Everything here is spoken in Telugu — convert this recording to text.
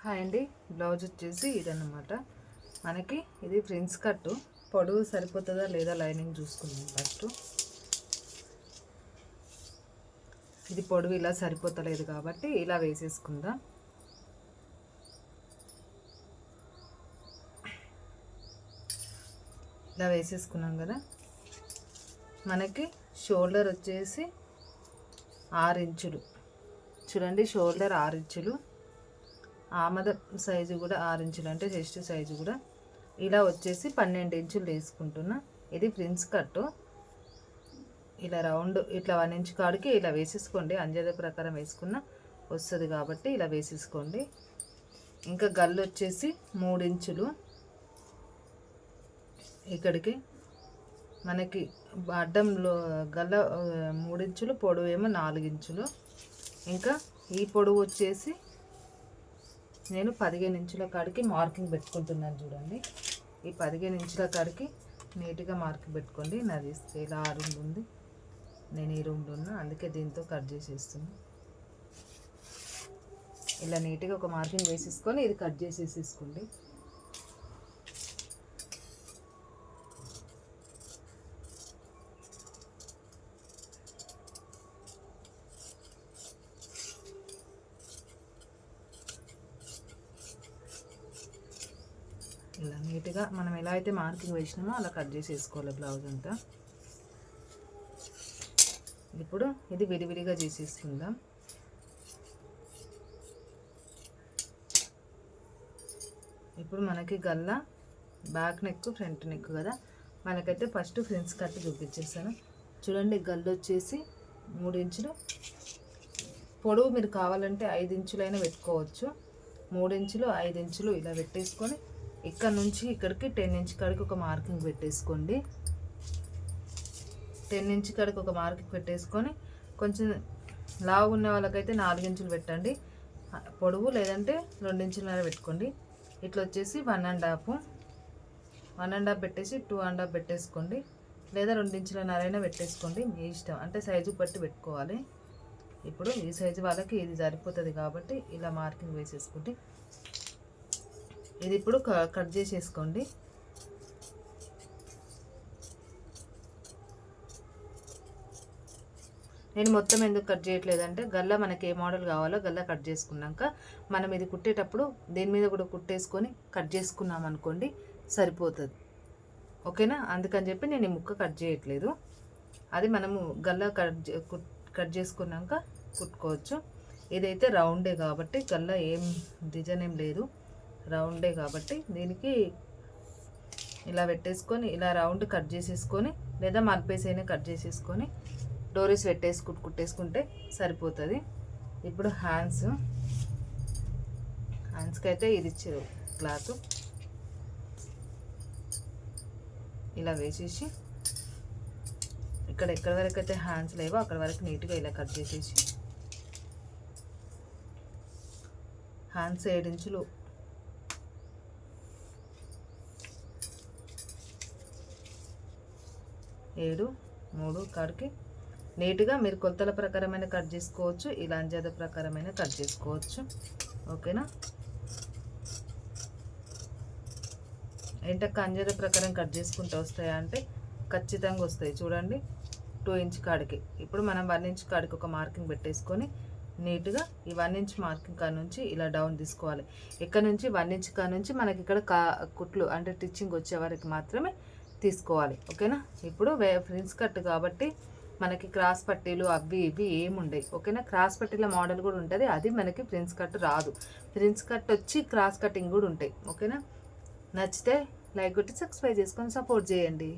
హాయ్ అండి. బ్లౌజ్ వచ్చేసి ఇదన్నమాట. మనకి ఇది ఫ్రిన్స్ కట్టు. పొడవు సరిపోతుందా లేదా లైనింగ్ చూసుకుందాం ఫస్ట్. ఇది పొడవు ఇలా సరిపోతలేదు కాబట్టి ఇలా వేసేసుకుందాం. ఇలా వేసేసుకున్నాం కదా. మనకి షోల్డర్ వచ్చేసి 6 ఇంచులు చూడండి. షోల్డర్ 6 ఇంచులు, ఆమద సైజు కూడా 6 ఇంచులు, అంటే చెస్ట్ సైజు కూడా ఇలా వచ్చేసి 12 ఇంచులు వేసుకుంటున్నా. ఇది ప్రిన్స్ కట్టు. ఇలా రౌండ్ ఇట్లా 1 ఇంచ్ కాడికి ఇలా వేసేసుకోండి. అంజద ప్రకారం వేసుకున్న వస్తుంది కాబట్టి ఇలా వేసేసుకోండి. ఇంకా గల్లు వచ్చేసి 3 ఇంచులు. ఇక్కడికి మనకి అడ్డంలో గల్ల 3 ఇంచులు, పొడవు ఏమో 4 ఇంచులు. ఇంకా ఈ పొడవు వచ్చేసి నేను 15 ఇంచుల కాడికి మార్కింగ్ పెట్టుకుంటున్నాను. చూడండి, ఈ 15 ఇంచుల కాడికి నీట్గా మార్కింగ్ పెట్టుకోండి. నాది ఇలా ఆ రూమ్లో ఉంది, నేను ఈ రూమ్లో ఉన్నా, అందుకే దీంతో కట్ చేసేస్తున్నాను. ఇలా నీట్గా ఒక మార్కింగ్ వేసేసుకొని ఇది కట్ చేసేసుకోండి. ఇలా నీట్గా మనం ఎలా అయితే మార్కింగ్ వేసినామో అలా కట్ చేసేసుకోవాలి బ్లౌజ్ అంతా. ఇప్పుడు ఇది విడివిడిగా చేసేసుకుందాం. ఇప్పుడు మనకి గల్ల బ్యాక్ నెక్, ఫ్రంట్ నెక్ కదా. మనకైతే ఫస్ట్ ఫ్రిన్స్ కట్ చూపించేస్తాను. చూడండి, గల్లు వచ్చేసి 3 ఇంచులు. పొడవు మీరు కావాలంటే 5 ఇంచులైనా పెట్టుకోవచ్చు. 3 ఇంచులు, 5 ఇంచులు ఇలా పెట్టేసుకొని ఇక్కడ నుంచి ఇక్కడికి 10 ఇంచ్ కాడికి ఒక మార్కింగ్ పెట్టేసుకోండి. 10 ఇంచ్ కాడికి ఒక మార్కింగ్ పెట్టేసుకొని కొంచెం లావు ఉన్న వాళ్ళకైతే 4 ఇంచులు పెట్టండి పొడవు, లేదంటే 2 ఇంచులైనా పెట్టుకోండి. ఇట్లా వచ్చేసి 1.5 పెట్టేసి 2.5 పెట్టేసుకోండి, లేదా 2 ఇంచులైనా పెట్టేసుకోండి, మీ ఇష్టం. అంటే సైజు బట్టి పెట్టుకోవాలి. ఇప్పుడు ఈ సైజు వాళ్ళకి ఇది సరిపోతుంది కాబట్టి ఇలా మార్కింగ్ వేసేసుకోండి. ఇది ఇప్పుడు కట్ చేసేసుకోండి. నేను మొత్తం ఎందుకు కట్ చేయట్లేదంటే గల్ల మనకి ఏ మోడల్ కావాలో గల్ల కట్ చేసుకున్నాక మనం ఇది కుట్టేటప్పుడు దీని మీద కూడా కుట్టేసుకొని కట్ చేసుకున్నాం అనుకోండి, సరిపోతుంది. ఓకేనా? అందుకని చెప్పి నేను ఈ ముక్క కట్ చేయట్లేదు. అది మనము గల్ల కట్ చేసుకున్నాక కుట్టుకోవచ్చు. ఇదైతే రౌండే కాబట్టి గల్ల ఏం డిజైన్ ఏం లేదు, రౌండే కాబట్టి దీనికి ఇలా పెట్టేసుకొని ఇలా రౌండ్ కట్ చేసేసుకొని, లేదా మల్పేసి అయినా కట్ చేసేసుకొని డోరీస్ కుట్టేసుకుంటే సరిపోతుంది. ఇప్పుడు హ్యాండ్స్కి అయితే ఇది ఇచ్చారు క్లాత్. ఇలా వేసేసి ఎక్కడి వరకు అయితే హ్యాండ్స్ లేవో అక్కడ వరకు నీట్గా ఇలా కట్ చేసేసి, హ్యాండ్స్ 7 ఇంచులు 7, 3 కాడికి నీట్గా మీరు కొలతల ప్రకారమైన కట్ చేసుకోవచ్చు, ఇలా అంజాద ప్రకారమైన కట్ చేసుకోవచ్చు. ఓకేనా? ఏంటక్క అంజాద ప్రకారం కట్ చేసుకుంటూ వస్తాయా అంటే ఖచ్చితంగా వస్తాయి. చూడండి, 2 ఇంచ్ కాడికి ఇప్పుడు మనం 1 ఇంచ్ కాడికి ఒక మార్కింగ్ పెట్టేసుకొని నీట్గా ఈ 1 ఇంచ్ మార్కింగ్ కాడ నుంచి ఇలా డౌన్ తీసుకోవాలి. ఇక్కడ నుంచి 1 ఇంచ్ కాడ నుంచి మనకి ఇక్కడ కుట్లు అంటే టిచ్చింగ్ వచ్చే వరకు మాత్రమే తీసుకోవాలి. ఓకేనా? ఇప్పుడు ఫ్రిన్స్ కట్ కాబట్టి మనకి క్రాస్ పట్టీలు అవి ఇవి ఏముండయి. ఓకేనా? క్రాస్ పట్టీల మోడల్ కూడా ఉంటుంది, అది మనకి ఫ్రిన్స్ కట్ రాదు. ఫ్రిన్స్ కట్ వచ్చి క్రాస్ కటింగ్ కూడా ఉంటాయి. ఓకేనా? నచ్చితే లైక్ కొట్టి సబ్స్క్రైబ్ చేసుకొని సపోర్ట్ చేయండి.